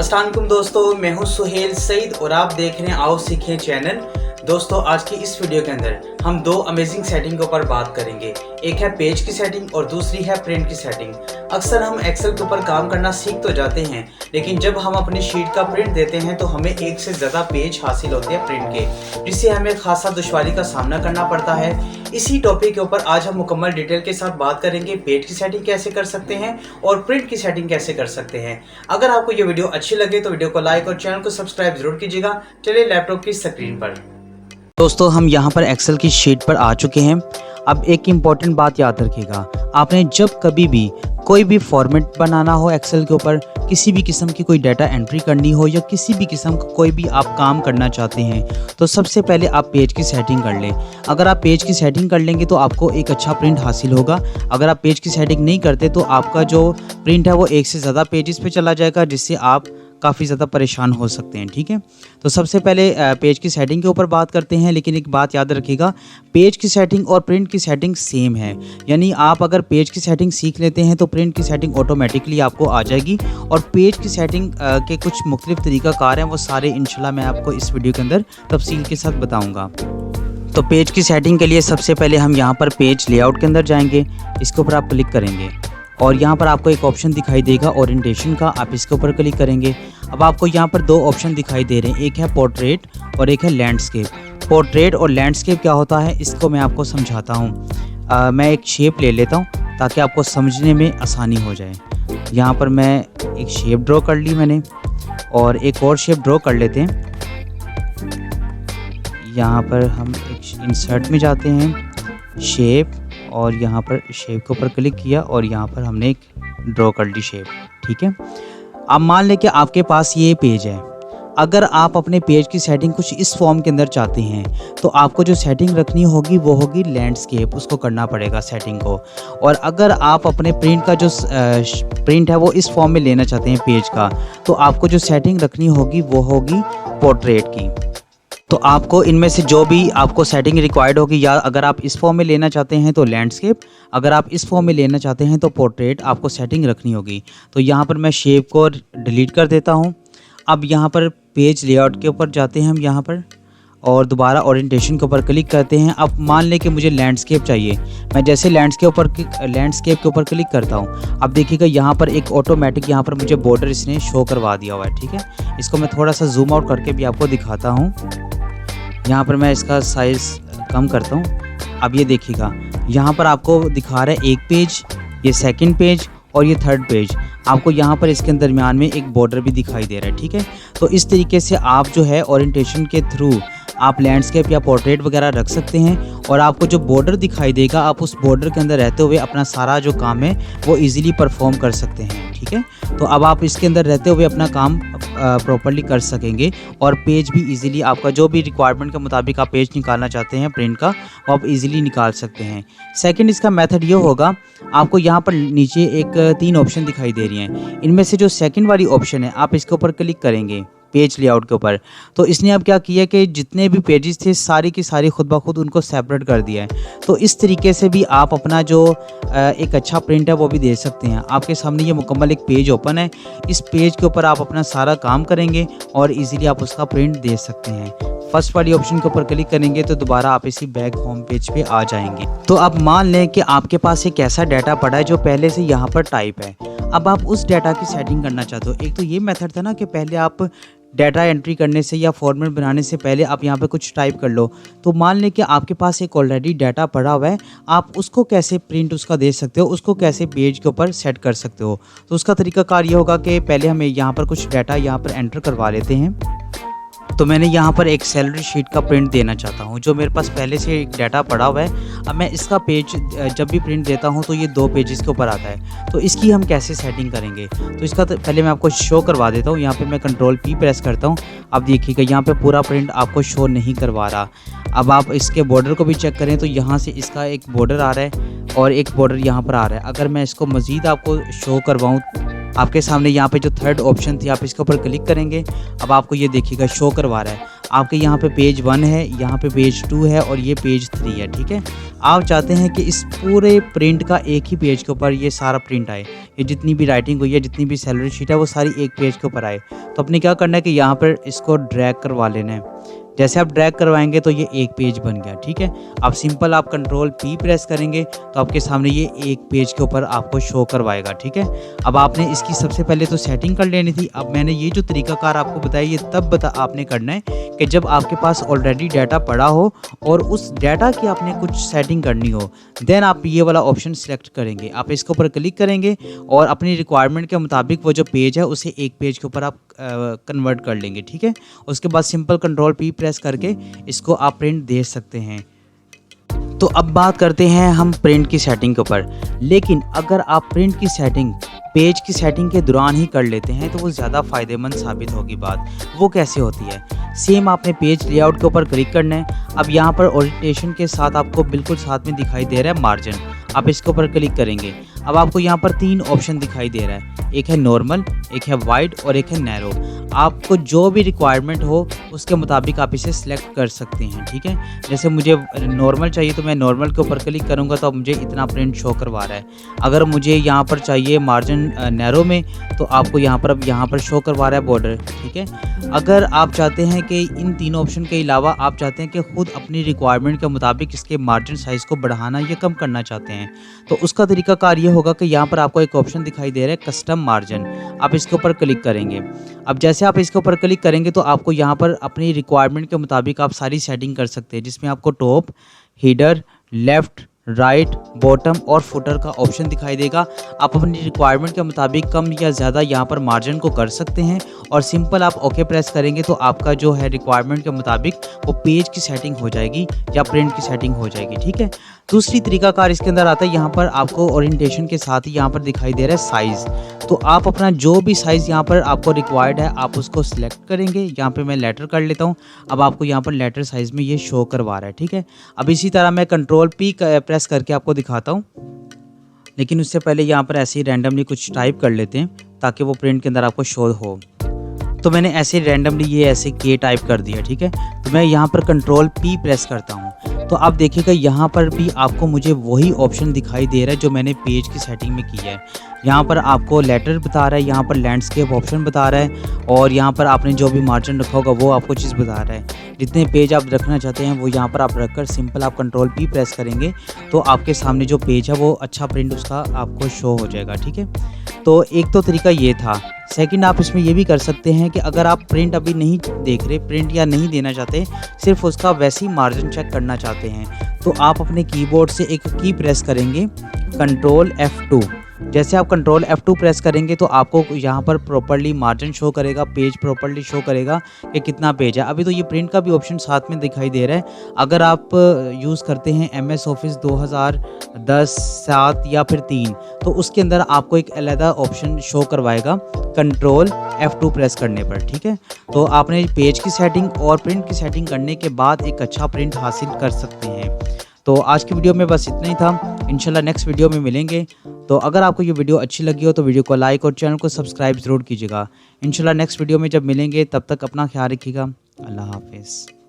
अस्सलाम वालेकुम दोस्तों, मैं हूं सुहेल सईद और आप देख रहे हैं आओ सीखें चैनल। दोस्तों आज की इस वीडियो के अंदर हम दो अमेजिंग सेटिंग के ऊपर बात करेंगे। एक है पेज की सेटिंग और दूसरी है प्रिंट की सेटिंग। अक्सर हम एक्सेल के ऊपर काम करना सीख तो जाते हैं, लेकिन जब हम अपनी शीट का प्रिंट देते हैं तो हमें एक से ज़्यादा पेज हासिल होते हैं प्रिंट के, जिससे हमें खासा दुश्वारी का सामना करना पड़ता है। इसी टॉपिक के ऊपर आज हम मुकम्मल डिटेल के साथ बात करेंगे, पेज की सेटिंग कैसे कर सकते हैं और प्रिंट की सेटिंग कैसे कर सकते हैं। अगर आपको ये वीडियो अच्छी लगे तो वीडियो को लाइक और चैनल को सब्सक्राइब जरूर कीजिएगा। चलिए लैपटॉप की स्क्रीन पर। दोस्तों हम यहाँ पर एक्सेल की शीट पर आ चुके हैं। अब एक इम्पॉर्टेंट बात याद रखिएगा, आपने जब कभी भी कोई भी फॉर्मेट बनाना हो एक्सेल के ऊपर, किसी भी किस्म की कोई डाटा एंट्री करनी हो या किसी भी किस्म का कोई भी आप काम करना चाहते हैं, तो सबसे पहले आप पेज की सेटिंग कर लें। अगर आप पेज की सेटिंग कर लेंगे तो आपको एक अच्छा प्रिंट हासिल होगा। अगर आप पेज की सेटिंग नहीं करते तो आपका जो प्रिंट है वो एक से ज़्यादा पेजेस पे चला जाएगा, जिससे आप काफ़ी ज़्यादा परेशान हो सकते हैं। ठीक है, तो सबसे पहले पेज की सेटिंग के ऊपर बात करते हैं, लेकिन एक बात याद रखिएगा, पेज की सेटिंग और प्रिंट की सेटिंग सेम है। यानी आप अगर पेज की सेटिंग सीख लेते हैं तो प्रिंट की सेटिंग ऑटोमेटिकली आपको आ जाएगी। और पेज की सेटिंग के कुछ मुख्तलिफ तरीक़ाकार हैं, वो सारे इंशाल्लाह मैं आपको इस वीडियो के अंदर तफसील के साथ बताऊँगा। तो पेज की सेटिंग के लिए सबसे पहले हम यहाँ पर पेज लेआउट के अंदर जाएंगे, इसके ऊपर आप क्लिक करेंगे और यहाँ पर आपको एक ऑप्शन दिखाई देगा ओरिएंटेशन का, आप इसके ऊपर क्लिक करेंगे। अब आपको यहाँ पर दो ऑप्शन दिखाई दे रहे हैं, एक है पोर्ट्रेट और एक है लैंडस्केप। पोर्ट्रेट और लैंडस्केप क्या होता है इसको मैं आपको समझाता हूँ। मैं एक शेप ले लेता हूँ ताकि आपको समझने में आसानी हो जाए। यहाँ पर मैं एक शेप ड्रॉ कर ली मैंने, और एक और शेप ड्रॉ कर लेते हैं। यहाँ पर हम एक इंसर्ट में जाते हैं, शेप, और यहाँ पर शेप के ऊपर क्लिक किया और यहाँ पर हमने एक ड्रॉ कर ली शेप। ठीक है, अब मान लें कि आपके पास ये पेज है। अगर आप अपने पेज की सेटिंग कुछ इस फॉर्म के अंदर चाहते हैं तो आपको जो सेटिंग रखनी होगी वो होगी लैंडस्केप, उसको करना पड़ेगा सेटिंग को। और अगर आप अपने प्रिंट का जो प्रिंट है वो इस फॉर्म में लेना चाहते हैं पेज का, तो आपको जो सेटिंग रखनी होगी वो होगी पोर्ट्रेट की। तो आपको इनमें से जो भी आपको सेटिंग रिक्वायर्ड होगी, या अगर आप इस फॉर्म में लेना चाहते हैं तो लैंडस्केप, अगर आप इस फॉर्म में लेना चाहते हैं तो पोर्ट्रेट आपको सेटिंग रखनी होगी। तो यहाँ पर मैं शेप को डिलीट कर देता हूँ। अब यहाँ पर पेज लेआउट के ऊपर जाते हैं हम यहाँ पर, और दोबारा ओरिएंटेशन के ऊपर क्लिक करते हैं। अब मान लें कि मुझे लैंडस्केप चाहिए, मैं जैसे लैंडस्केप के ऊपर क्लिक करता हूँ, अब देखिएगा यहाँ पर एक ऑटोमेटिक यहाँ पर मुझे बॉर्डर इसने शो करवा दिया हुआ है। ठीक है, इसको मैं थोड़ा सा जूम आउट करके भी आपको दिखाता हूँ। यहाँ पर मैं इसका साइज़ कम करता हूँ। अब ये देखिएगा यहाँ पर आपको दिखा रहा है एक पेज, ये सेकंड पेज और ये थर्ड पेज। आपको यहाँ पर इसके दरमियान में एक बॉर्डर भी दिखाई दे रहा है। ठीक है, तो इस तरीके से आप जो है ओरिएंटेशन के थ्रू आप लैंडस्केप या पोर्ट्रेट वगैरह रख सकते हैं, और आपको जो बॉर्डर दिखाई देगा आप उस बॉर्डर के अंदर रहते हुए अपना सारा जो काम है वो इजीली परफॉर्म कर सकते हैं। ठीक है, तो अब आप इसके अंदर रहते हुए अपना काम प्रॉपर्ली कर सकेंगे, और पेज भी इजीली आपका जो भी रिक्वायरमेंट के मुताबिक आप पेज निकालना चाहते हैं प्रिंट का, वो आप इजीली निकाल सकते हैं। सेकंड इसका मेथड ये होगा, आपको यहाँ पर नीचे एक 3 ऑप्शन दिखाई दे रही हैं, इनमें से जो सेकंड वाली ऑप्शन है आप इसके ऊपर क्लिक करेंगे पेज लेआउट के ऊपर, तो इसने अब क्या किया कि जितने भी पेजेस थे सारी की सारी खुद ब खुद उनको सेपरेट कर दिया है। तो इस तरीके से भी आप अपना जो एक अच्छा प्रिंट है वो भी दे सकते हैं। आपके सामने ये मुकम्मल एक पेज ओपन है, इस पेज के ऊपर आप अपना सारा काम करेंगे और इजीली आप उसका प्रिंट दे सकते हैं। फर्स्ट वाली ऑप्शन के ऊपर क्लिक करेंगे तो दोबारा आप इसी बैक होम पेज पे आ जाएंगे। तो अब मान लें कि आपके पास एक ऐसा डाटा पड़ा है जो पहले से यहाँ पर टाइप है। अब आप उस डाटा की सेटिंग करना चाहते हो। एक तो ये मेथड था ना कि पहले आप डाटा एंट्री करने से या फॉर्मेट बनाने से पहले आप यहाँ पे कुछ टाइप कर लो। तो मान लें कि आपके पास एक ऑलरेडी डाटा पड़ा हुआ है, आप उसको कैसे प्रिंट उसका दे सकते हो, उसको कैसे पेज के ऊपर सेट कर सकते हो। तो उसका तरीकाकार ये होगा कि पहले हमें यहाँ पर कुछ डाटा यहाँ पर एंटर करवा लेते हैं। तो मैंने यहाँ पर एक सैलरी शीट का प्रिंट देना चाहता हूँ, जो मेरे पास पहले से एक डाटा पड़ा हुआ है। अब मैं इसका पेज जब भी प्रिंट देता हूँ तो ये 2 पेजेस के ऊपर आता है। तो इसकी हम कैसे सेटिंग करेंगे, तो इसका तो पहले मैं आपको शो करवा देता हूँ। यहाँ पे मैं कंट्रोल P प्रेस करता हूँ। अब देखिएगा यहाँ पे पूरा प्रिंट आपको शो नहीं करवा रहा। अब आप इसके बॉर्डर को भी चेक करें तो यहाँ से इसका एक बॉर्डर आ रहा है और एक बॉर्डर यहाँ पर आ रहा है। अगर मैं इसको मज़ीद आपको शो करवाऊँ, आपके सामने यहाँ पे जो थर्ड ऑप्शन थी आप इसके ऊपर क्लिक करेंगे, अब आपको ये देखिएगा शो करवा रहा है। आपके यहाँ पे पेज 1 है, यहाँ पे पेज 2 है और ये पेज 3 है, ठीक है। आप चाहते हैं कि इस पूरे प्रिंट का एक ही पेज के ऊपर ये सारा प्रिंट आए, ये जितनी भी राइटिंग हुई है, जितनी भी सैलरी शीट है, वो सारी एक पेज के ऊपर आए। तो आपने क्या करना है कि यहाँ पर इसको ड्रैग करवा लेना है। जैसे आप ड्रैग करवाएंगे तो ये एक पेज बन गया, ठीक है। आप सिंपल आप कंट्रोल P प्रेस करेंगे तो आपके सामने ये एक पेज के ऊपर आपको शो करवाएगा, ठीक है। अब आपने इसकी सबसे पहले तो सेटिंग कर लेनी थी। अब मैंने ये जो तरीकाकार आपको बताया ये तब आपने करना है कि जब आपके पास ऑलरेडी डाटा पड़ा हो और उस डाटा की आपने कुछ सेटिंग करनी हो, देन आप ये वाला ऑप्शन सेलेक्ट करेंगे। आप इसके ऊपर क्लिक करेंगे और अपनी रिक्वायरमेंट के मुताबिक वो जो पेज है उसे एक पेज के ऊपर आप कन्वर्ट कर लेंगे, ठीक है। उसके बाद सिंपल कंट्रोल P प्रेस करके इसको आप प्रिंट दे सकते हैं। तो अब बात करते हैं हम प्रिंट की सेटिंग के ऊपर। लेकिन अगर आप प्रिंट की सेटिंग पेज की सेटिंग के दौरान ही कर लेते हैं तो वो ज़्यादा फ़ायदेमंद साबित होगी। बात वो कैसे होती है, सेम आपने पेज लेआउट के ऊपर क्लिक करना है। अब यहाँ पर ओरिएंटेशन के साथ आपको बिल्कुल साथ में दिखाई दे रहा है मार्जिन, आप इसके ऊपर क्लिक करेंगे। अब आपको यहाँ पर 3 ऑप्शन दिखाई दे रहा है, एक है नॉर्मल, एक है वाइड और एक है नैरो। आपको जो भी रिक्वायरमेंट हो उसके मुताबिक आप इसे सिलेक्ट कर सकते हैं, ठीक है। जैसे मुझे नॉर्मल चाहिए तो मैं नॉर्मल के ऊपर क्लिक करूँगा तो अब मुझे इतना प्रिंट शो करवा रहा है। अगर मुझे यहाँ पर चाहिए मार्जिन नैरो में तो आपको यहाँ पर अब यहाँ पर शो करवा रहा है बॉर्डर, ठीक है। अगर आप चाहते हैं कि इन तीनों ऑप्शन के अलावा आप चाहते हैं कि खुद अपनी रिक्वायरमेंट के मुताबिक इसके मार्जिन साइज़ को बढ़ाना या कम करना चाहते हैं तो उसका तरीकाकार ये होगा कि यहाँ पर आपको एक ऑप्शन दिखाई दे रहा है कस्टम मार्जिन, आप इसके ऊपर क्लिक करेंगे। अब जैसे आप इसके ऊपर क्लिक करेंगे तो आपको यहाँ पर अपनी रिक्वायरमेंट के मुताबिक आप सारी सेटिंग कर सकते हैं, जिसमें आपको top, header, left, right, bottom और फुटर का ऑप्शन दिखाई देगा। आप अपनी रिक्वायरमेंट के मुताबिक कम या ज़्यादा यहाँ पर मार्जिन को कर सकते हैं और सिंपल आप ओके प्रेस करेंगे तो आपका जो है रिक्वायरमेंट के मुताबिक वो पेज की सेटिंग हो जाएगी या प्रिंट की सेटिंग हो जाएगी, ठीक है। दूसरी तरीकाकार इसके अंदर आता है, यहाँ पर आपको ओरिएंटेशन के साथ ही यहाँ पर दिखाई दे रहा है साइज़। तो आप अपना जो भी साइज़ यहाँ पर आपको रिक्वायर्ड है आप उसको सिलेक्ट करेंगे। यहाँ पे मैं लेटर कर लेता हूँ। अब आपको यहाँ पर लेटर साइज़ में ये शो करवा रहा है, ठीक है। अब इसी तरह मैं कंट्रोल P प्रेस करके आपको दिखाता हूँ, लेकिन उससे पहले यहाँ पर ऐसे ही रैंडमली कुछ टाइप कर लेते हैं ताकि वो प्रिंट के अंदर आपको शो हो। तो मैंने ऐसे रैंडमली ये ऐसे के टाइप कर दिया, ठीक है। तो मैं यहाँ पर कंट्रोल P प्रेस करता हूँ तो आप देखिएगा यहाँ पर भी आपको मुझे वही ऑप्शन दिखाई दे रहा है जो मैंने पेज की सेटिंग में किया है। यहाँ पर आपको लेटर बता रहा है, यहाँ पर लैंडस्केप ऑप्शन बता रहा है और यहाँ पर आपने जो भी मार्जिन रखा होगा वो आपको चीज़ बता रहा है। जितने पेज आप रखना चाहते हैं वो यहाँ पर आप रखकर सिंपल आप कंट्रोल P प्रेस करेंगे तो आपके सामने जो पेज है वो अच्छा प्रिंट उसका आपको शो हो जाएगा, ठीक है। तो एक तो तरीका ये था। सेकंड आप इसमें ये भी कर सकते हैं कि अगर आप प्रिंट अभी नहीं देख रहे, प्रिंट या नहीं देना चाहते, सिर्फ उसका वैसे ही मार्जिन चेक करना चाहते हैं तो आप अपने कीबोर्ड से एक की प्रेस करेंगे, कंट्रोल F2। जैसे आप कंट्रोल F2 प्रेस करेंगे तो आपको यहाँ पर प्रॉपर्ली मार्जिन शो करेगा, पेज प्रॉपर्ली शो करेगा कि कितना पेज है। अभी तो ये प्रिंट का भी ऑप्शन साथ में दिखाई दे रहा है। अगर आप यूज़ करते हैं MS ऑफिस 2010, 7 या फिर 3 तो उसके अंदर आपको एक अलग ऑप्शन शो करवाएगा कंट्रोल F2 प्रेस करने पर, ठीक है। तो आपने पेज की सेटिंग और प्रिंट की सेटिंग करने के बाद एक अच्छा प्रिंट हासिल कर सकते हैं। तो आज की वीडियो में बस इतना ही था। इंशाल्लाह नेक्स्ट वीडियो में मिलेंगे। तो अगर आपको ये वीडियो अच्छी लगी हो तो वीडियो को लाइक और चैनल को सब्सक्राइब ज़रूर कीजिएगा। इंशाल्लाह नेक्स्ट वीडियो में जब मिलेंगे तब तक अपना ख्याल रखिएगा। अल्लाह हाफिज़।